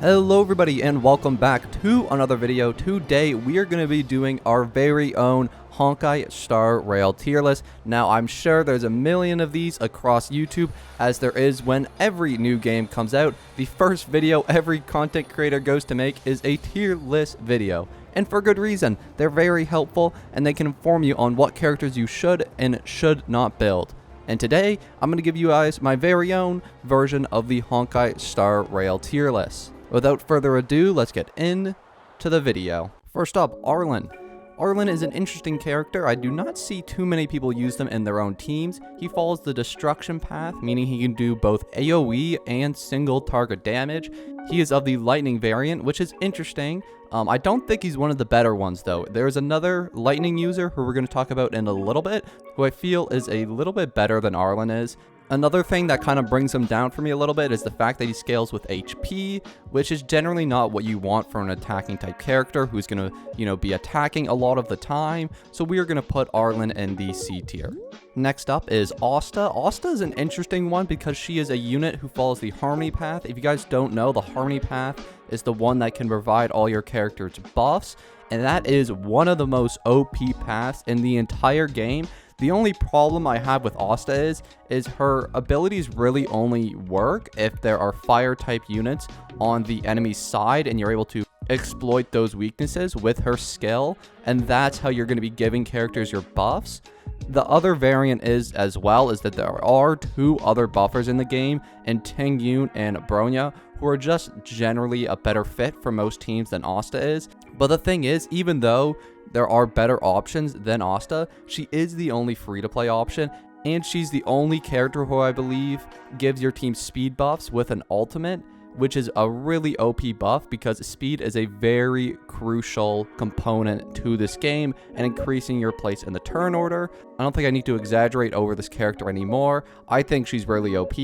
Hello everybody and welcome back to another video. Today we are going to be doing our very own Honkai Star Rail tier list. Now I'm sure there's a million of these across YouTube, as there is when every new game comes out. The first video every content creator goes to make is a tier list video. And for good reason. They're very helpful and they can inform you on what characters you should and should not build. And today I'm going to give you guys my very own version of the Honkai Star Rail tier list. Without further ado, let's get into the video. First up, Arlan. Arlan is an interesting character. I do not see too many people use them in their own teams. He follows the destruction path, meaning he can do both AoE and single target damage. He is of the lightning variant, which is interesting. I don't think he's one of the better ones though. There's another lightning user who we're going to talk about in a little bit, who I feel is a little bit better than Arlan is. Another thing that kind of brings him down for me a little bit is the fact that he scales with HP, which is generally not what you want for an attacking type character who's going to, be attacking a lot of the time. So we are going to put Arlan in the C tier. Next up is Asta. Asta is an interesting one because she is a unit who follows the Harmony path. If you guys don't know, the Harmony path is the one that can provide all your characters buffs, and that is one of the most OP paths in the entire game. The only problem I have with Asta is her abilities really only work if there are fire type units on the enemy's side and you're able to exploit those weaknesses with her skill, and that's how you're going to be giving characters your buffs. The other variant is that there are two other buffers in the game, and Ting Yun and Bronya, who are just generally a better fit for most teams than Asta is. But the thing is, even though there are better options than Asta, she is the only free-to-play option, and she's the only character who I believe gives your team speed buffs with an ultimate, which is a really OP buff because speed is a very crucial component to this game and increasing your place in the turn order. I don't think I need to exaggerate over this character anymore. I think she's really OP.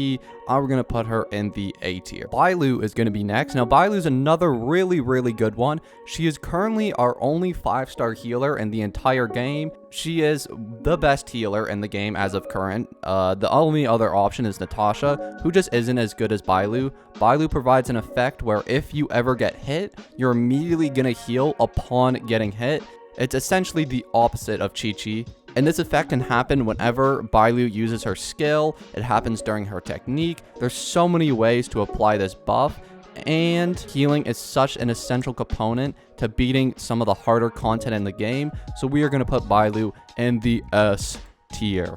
I'm going to put her in the A tier. Bailu is going to be next. Now, Bailu is another really good one. She is currently our only 5-star healer in the entire game. She is the best healer in the game as of current. The only other option is Natasha, who just isn't as good as Bailu. Bailu provides an effect where if you ever get hit, you're immediately going to heal upon getting hit. It's essentially the opposite of Qingque. And this effect can happen whenever Bailu uses her skill. It happens during her technique. There's so many ways to apply this buff, and healing is such an essential component to beating some of the harder content in the game. So we are going to put Bailu in the S tier.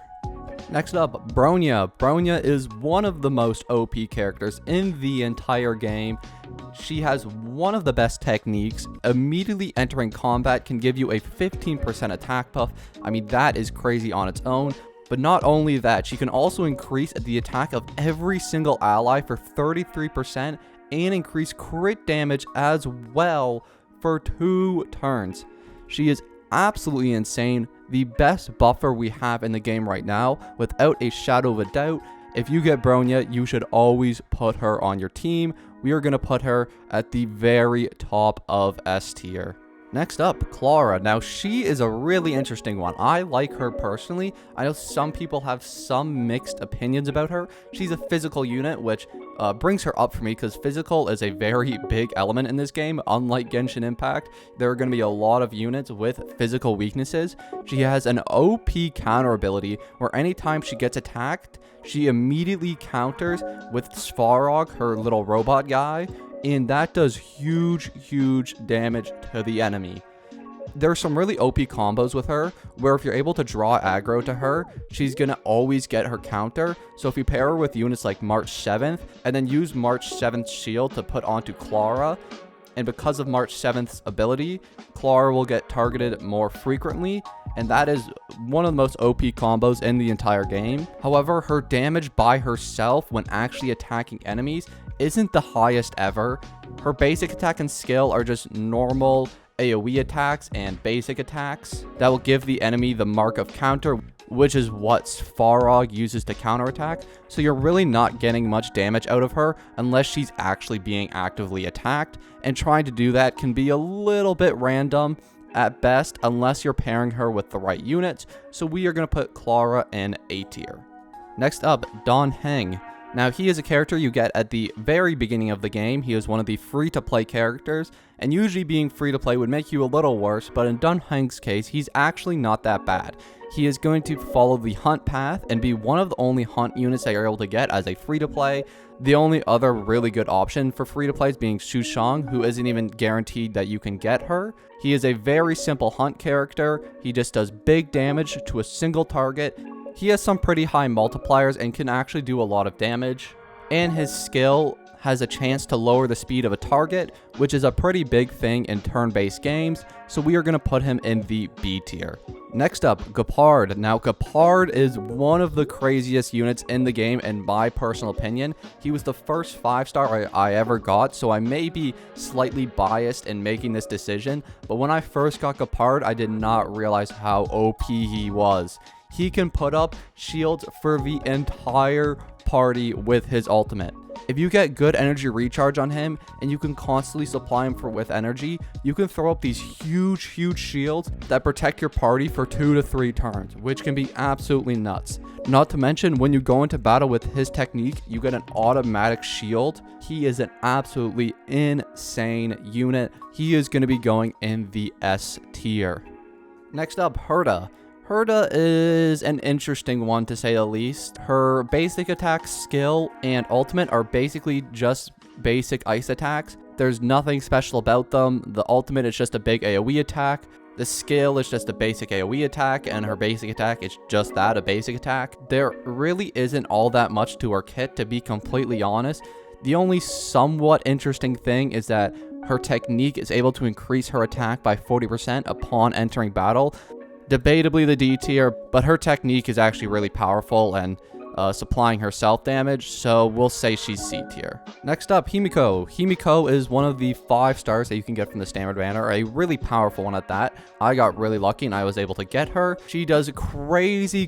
Next up, Bronya. Bronya is one of the most OP characters in the entire game. She has one of the best techniques. Immediately entering combat can give you a 15% attack buff. I mean, that is crazy on its own. But not only that, she can also increase the attack of every single ally for 33% and increase crit damage as well for 2 turns. She is absolutely insane. The best buffer we have in the game right now, without a shadow of a doubt. If you get Bronya, you should always put her on your team. We are going to put her at the very top of S tier. Next up, Clara. Now, she is a really interesting one. I like her personally. I know some people have some mixed opinions about her. She's a physical unit, which brings her up for me because physical is a very big element in this game. Unlike Genshin Impact, there are going to be a lot of units with physical weaknesses. She has an OP counter ability where anytime she gets attacked, she immediately counters with Svarog, her little robot guy, and that does huge damage to the enemy. There are some really OP combos with her, where if you're able to draw aggro to her, she's gonna always get her counter. So if you pair her with units like March 7th, and then use March 7th's shield to put onto Clara, and because of March 7th's ability, Clara will get targeted more frequently, and that is one of the most OP combos in the entire game. However, her damage by herself when actually attacking enemies isn't the highest ever. Her basic attack and skill are just normal AoE attacks and basic attacks that will give the enemy the mark of counter, which is what Svarog uses to counterattack. So you're really not getting much damage out of her unless she's actually being actively attacked, and trying to do that can be a little bit random at best unless you're pairing her with the right units. So we are going to put Clara in A tier. Next up, Heng. Now, he is a character you get at the very beginning of the game. He is one of the free-to-play characters, and usually being free-to-play would make you a little worse, but in Heng's case, he's actually not that bad. He is going to follow the hunt path and be one of the only hunt units that you're able to get as a free-to-play. The only other really good option for free-to-play is being Shusang, who isn't even guaranteed that you can get her. He is a very simple hunt character. He just does big damage to a single target. He has some pretty high multipliers and can actually do a lot of damage. And his skill has a chance to lower the speed of a target, which is a pretty big thing in turn-based games, so we are going to put him in the B tier. Next up, Gepard. Now, Gepard is one of the craziest units in the game in my personal opinion. He was the first 5-star I ever got, so I may be slightly biased in making this decision, but when I first got Gepard, I did not realize how OP he was. He can put up shields for the entire party with his ultimate. If you get good energy recharge on him and you can constantly supply him with energy, you can throw up these huge shields that protect your party for 2 to 3 turns, which can be absolutely nuts. Not to mention, when you go into battle with his technique, you get an automatic shield. He is an absolutely insane unit. He is going to be going in the S tier. Next up, Herta. Herta is an interesting one to say the least. Her basic attack, skill, and ultimate are basically just basic ice attacks. There's nothing special about them. The ultimate is just a big AoE attack. The skill is just a basic AoE attack, and her basic attack is just that, a basic attack. There really isn't all that much to her kit, to be completely honest. The only somewhat interesting thing is that her technique is able to increase her attack by 40% upon entering battle. Debatably the D tier, but her technique is actually really powerful and supplying her self damage, so we'll say she's C tier. Next up, Himeko. Himeko is one of the 5 stars that you can get from the standard banner, a really powerful one at that. I got really lucky and I was able to get her. She does crazy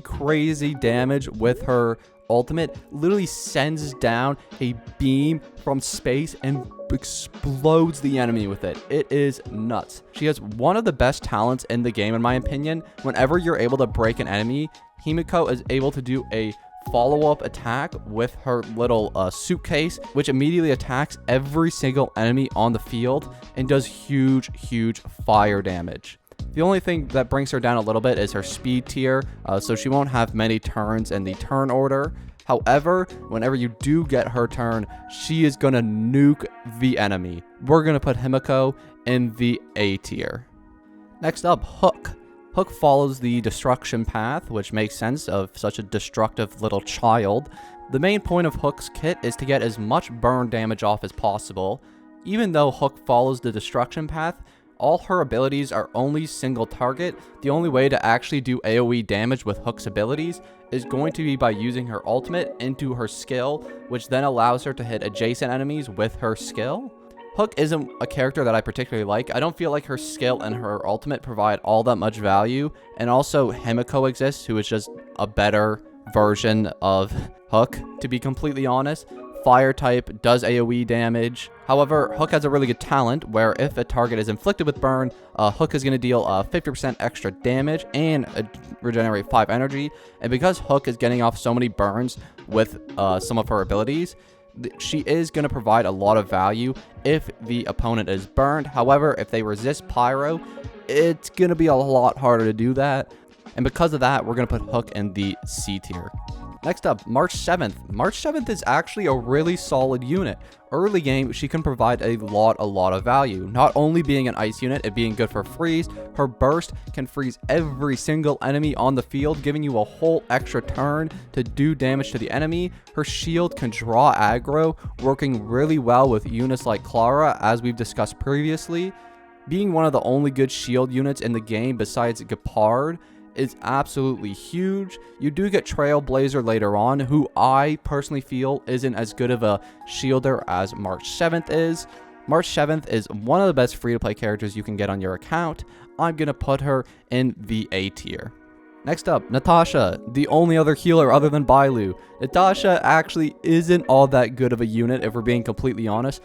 damage with her ultimate, literally sends down a beam from space and explodes the enemy with it. It is nuts. She has one of the best talents in the game, in my opinion. Whenever you're able to break an enemy, Himeko is able to do a follow-up attack with her little suitcase, which immediately attacks every single enemy on the field and does huge fire damage. The only thing that brings her down a little bit is her speed tier, so she won't have many turns in the turn order. However, whenever you do get her turn, she is going to nuke the enemy. We're going to put Himeko in the A tier. Next up, Hook. Hook follows the destruction path, which makes sense of such a destructive little child. The main point of Hook's kit is to get as much burn damage off as possible. Even though Hook follows the destruction path, all her abilities are only single target. The only way to actually do AoE damage with Hook's abilities is going to be by using her ultimate into her skill, which then allows her to hit adjacent enemies with her skill. Hook isn't a character that I particularly like. I don't feel like her skill and her ultimate provide all that much value. And also Himeko exists, who is just a better version of Hook, to be completely honest. Fire type, does AoE damage. However, Hook has a really good talent where if a target is inflicted with burn, Hook is going to deal 50% extra damage and regenerate 5 energy. And because Hook is getting off so many burns with some of her abilities, she is going to provide a lot of value if the opponent is burned. However, if they resist pyro, it's going to be a lot harder to do that. And because of that, we're going to put Hook in the C tier. Next up, March 7th. March 7th is actually a really solid unit. Early game, she can provide a lot of value. Not only being an ice unit, it being good for freeze, her burst can freeze every single enemy on the field, giving you a whole extra turn to do damage to the enemy. Her shield can draw aggro, working really well with units like Clara, as we've discussed previously. Being one of the only good shield units in the game besides Gepard is absolutely huge. You do get Trailblazer later on, who I personally feel isn't as good of a shielder as March 7th is. March 7th is one of the best free-to-play characters you can get on your account. I'm going to put her in the A tier. Next up, Natasha, the only other healer other than Bailu. Natasha actually isn't all that good of a unit, if we're being completely honest.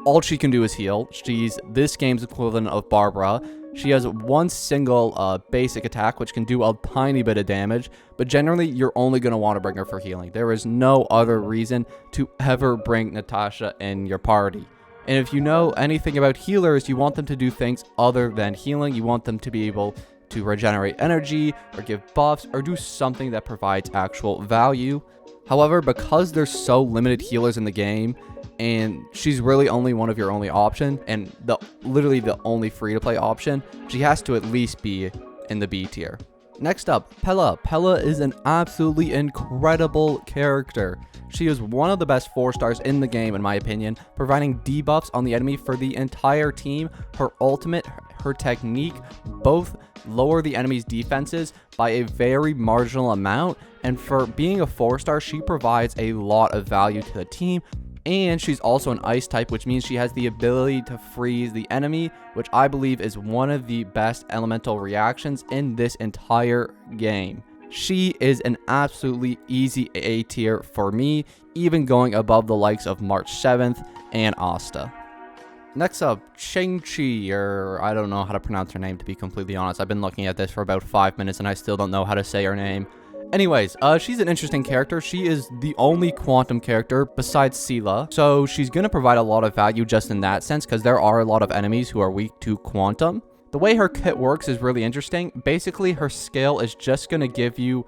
all she can do is heal. She's this game's equivalent of Barbara. She has one single basic attack, which can do a tiny bit of damage, but generally you're only going to want to bring her for healing. There is no other reason to ever bring Natasha in your party. And if you know anything about healers, you want them to do things other than healing. You want them to be able to regenerate energy, or give buffs, or do something that provides actual value. However, because there's so limited healers in the game, and she's really only one of your only option, and literally the only free-to-play option, she has to at least be in the B tier. Next up, Pela. Pela is an absolutely incredible character. She is one of the best 4-stars in the game, in my opinion, providing debuffs on the enemy for the entire team. Her ultimate, her technique, both lower the enemy's defenses by a very marginal amount, and for being a 4-star, she provides a lot of value to the team. And she's also an ice type, which means she has the ability to freeze the enemy, which I believe is one of the best elemental reactions in this entire game. She is an absolutely easy A tier for me, even going above the likes of March 7th and Asta. Next up, Qingque, or I don't know how to pronounce her name, to be completely honest. I've been looking at this for about 5 minutes and I still don't know how to say her name. Anyways, she's an interesting character. She is the only quantum character besides Seele, so she's going to provide a lot of value just in that sense, because there are a lot of enemies who are weak to quantum. The way her kit works is really interesting. Basically, her skill is just going to give you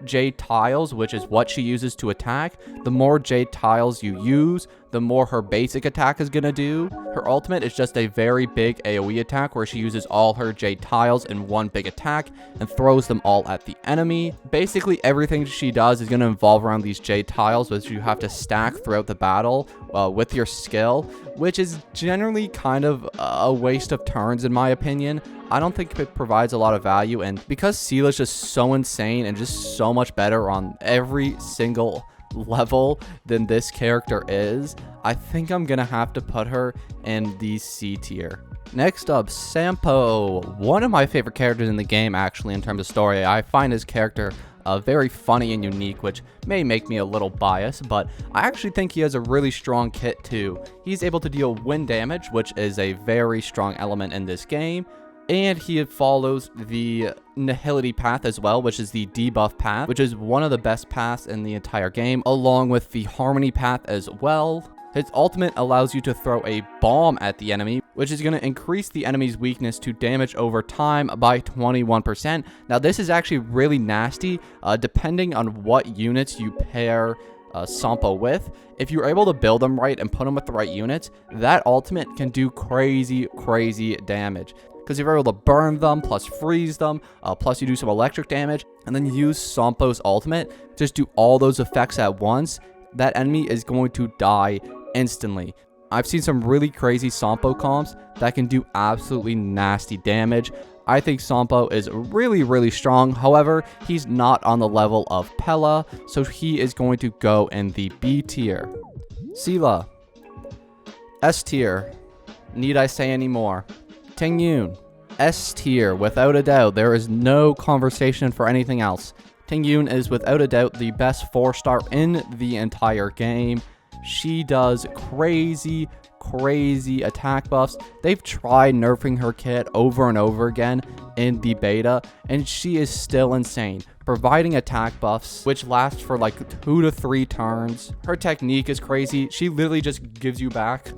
jade tiles, which is what she uses to attack. The more jade tiles you use, the more her basic attack is going to do. Her ultimate is just a very big AoE attack where she uses all her jade tiles in one big attack and throws them all at the enemy. Basically, everything she does is going to involve around these jade tiles, which you have to stack throughout the battle with your skill, which is generally kind of a waste of turns in my opinion. I don't think it provides a lot of value, and because Seele is just so insane and just so much better on every single level than this character is, I think I'm gonna have to put her in the C tier. Next up, Sampo, one of my favorite characters in the game actually in terms of story. I find his character very funny and unique, which may make me a little biased, but I actually think he has a really strong kit too. He's able to deal wind damage, which is a very strong element in this game. And he follows the Nihility path as well, which is the debuff path, which is one of the best paths in the entire game, along with the Harmony path as well. His ultimate allows you to throw a bomb at the enemy, which is going to increase the enemy's weakness to damage over time by 21%. Now, this is actually really nasty, depending on what units you pair Sampo with. If you're able to build them right and put them with the right units, that ultimate can do crazy damage. Because you're able to burn them, plus freeze them, plus you do some electric damage, and then use Sampo's ultimate, just do all those effects at once, that enemy is going to die instantly. I've seen some really crazy Sampo comps that can do absolutely nasty damage. I think Sampo is really strong. However, he's not on the level of Pela, so he is going to go in the B tier. Seele, S tier. Need I say any more? Ting Yun, S tier, without a doubt. There is no conversation for anything else. Ting Yun is without a doubt the best 4-star in the entire game. She does crazy attack buffs. They've tried nerfing her kit over and over again in the beta, and she is still insane, providing attack buffs which last for like 2 to 3 turns. Her technique is crazy. She literally just gives you back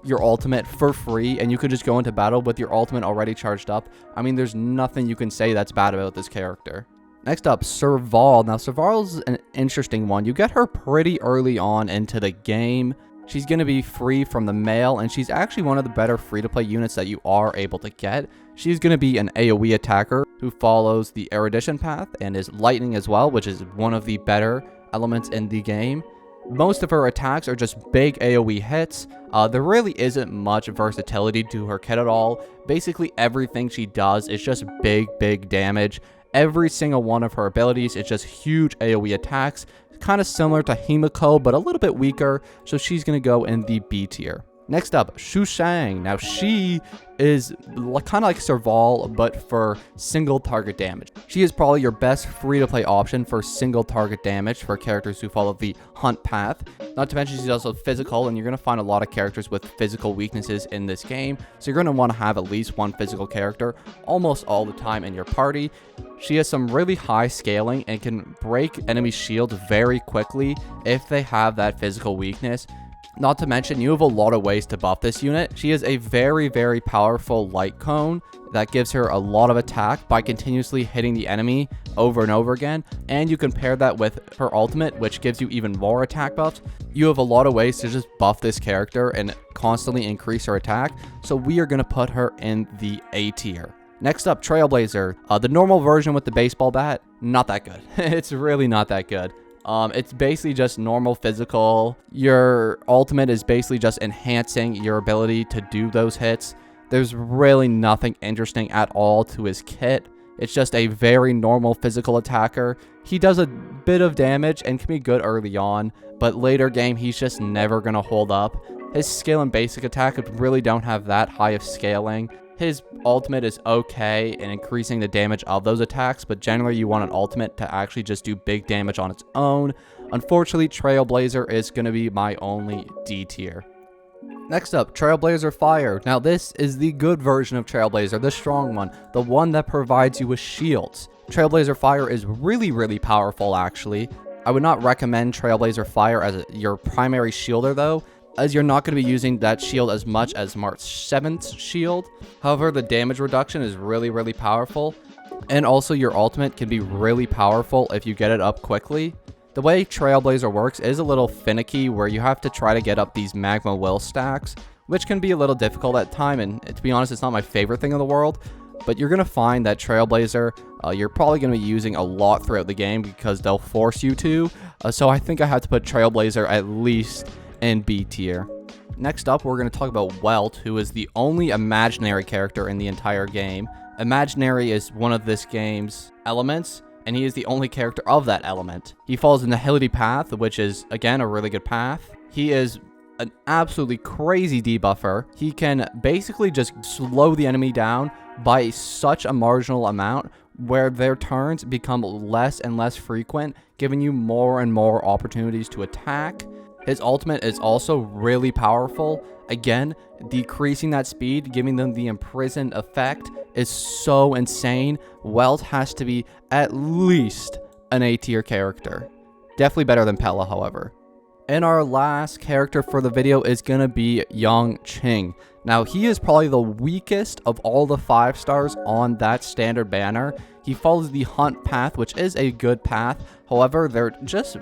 your ultimate for free, and you could just go into battle with your ultimate already charged up. I mean, there's nothing you can say that's bad about this character. Next up, Serval. Now, Serval's an interesting one. You get her pretty early on into the game. She's going to be free from the mail, and she's actually one of the better free-to-play units that you are able to get. She's going to be an AoE attacker who follows the Erudition path and is lightning as well, which is one of the better elements in the game. Most of her attacks are just big AoE hits. There really isn't much versatility to her kit at all. Basically, everything she does is just big damage. Every single one of her abilities is just huge AoE attacks. Kind of similar to Himeko, but a little bit weaker, so she's going to go in the B tier. Next up, Shusang. Now she is kind of like Serval, but for single target damage. She is probably your best free-to-play option for single target damage for characters who follow the hunt path. Not to mention she's also physical, and you're going to find a lot of characters with physical weaknesses in this game. So you're going to want to have at least one physical character almost all the time in your party. She has some really high scaling and can break enemy shields very quickly if they have that physical weakness. Not to mention, you have a lot of ways to buff this unit. She is a very, very powerful light cone that gives her a lot of attack by continuously hitting the enemy over and over again. And you can pair that with her ultimate, which gives you even more attack buffs. You have a lot of ways to just buff this character and constantly increase her attack. So we are going to put her in the A tier. Next up, Trailblazer. The normal version with the baseball bat, not that good. It's really not that good. It's basically just normal physical. Your ultimate is basically just enhancing your ability to do those hits. There's really nothing interesting at all to his kit. It's just a very normal physical attacker. He does a bit of damage and can be good early on, but later game he's just never going to hold up. His skill and basic attack really don't have that high of scaling. His ultimate is okay in increasing the damage of those attacks, but generally you want an ultimate to actually just do big damage on its own. Unfortunately, Trailblazer is going to be my only D tier. Next up, Trailblazer Fire. Now this is the good version of Trailblazer, the strong one, the one that provides you with shields. Trailblazer Fire is really, really powerful actually. I would not recommend Trailblazer Fire as your primary shielder though, as you're not going to be using that shield as much as March 7th's shield. However, the damage reduction is really, really powerful. And also your ultimate can be really powerful if you get it up quickly. The way Trailblazer works is a little finicky where you have to try to get up these magma will stacks, which can be a little difficult at time, and to be honest, it's not my favorite thing in the world. But you're going to find that Trailblazer, you're probably going to be using a lot throughout the game because they'll force you to. So I think I have to put Trailblazer at least in B tier. Next up, we're going to talk about Welt, who is the only imaginary character in the entire game. Imaginary is one of this game's elements, and he is the only character of that element. He follows the Nihility path, which is, again, a really good path. He is an absolutely crazy debuffer. He can basically just slow the enemy down by such a marginal amount where their turns become less and less frequent, giving you more and more opportunities to attack. His ultimate is also really powerful. Again, decreasing that speed, giving them the imprisoned effect is so insane. Welt has to be at least an A tier character. Definitely better than Pela, however. And our last character for the video is going to be Yanqing. Now, he is probably the weakest of all the 5 stars on that standard banner. He follows the hunt path, which is a good path. However, they're just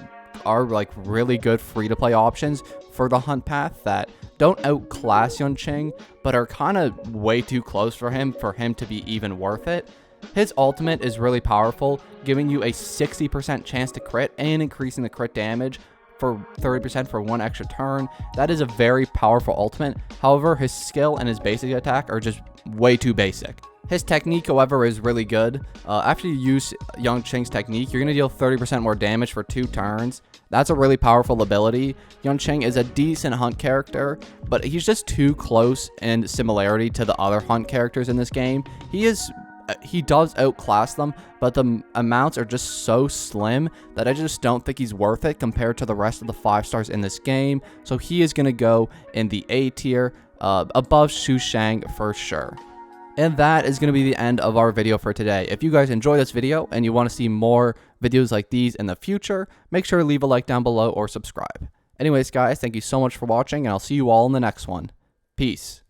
are like really good free-to-play options for the hunt path that don't outclass Yanqing, but are kind of way too close for him to be even worth it. His ultimate is really powerful, giving you a 60% chance to crit and increasing the crit damage for 30% for 1 extra turn. That is a very powerful ultimate. However, his skill and his basic attack are just way too basic. His technique, however, is really good. After you use Yanqing's technique, you're going to deal 30% more damage for 2 turns. That's a really powerful ability. Yanqing is a decent hunt character, but he's just too close in similarity to the other hunt characters in this game. He does outclass them, but the amounts are just so slim that I just don't think he's worth it compared to the rest of the 5 stars in this game. So he is going to go in the A tier, above Shusang for sure. And that is going to be the end of our video for today. If you guys enjoyed this video and you want to see more videos like these in the future, make sure to leave a like down below or subscribe. Anyways, guys, thank you so much for watching, and I'll see you all in the next one. Peace.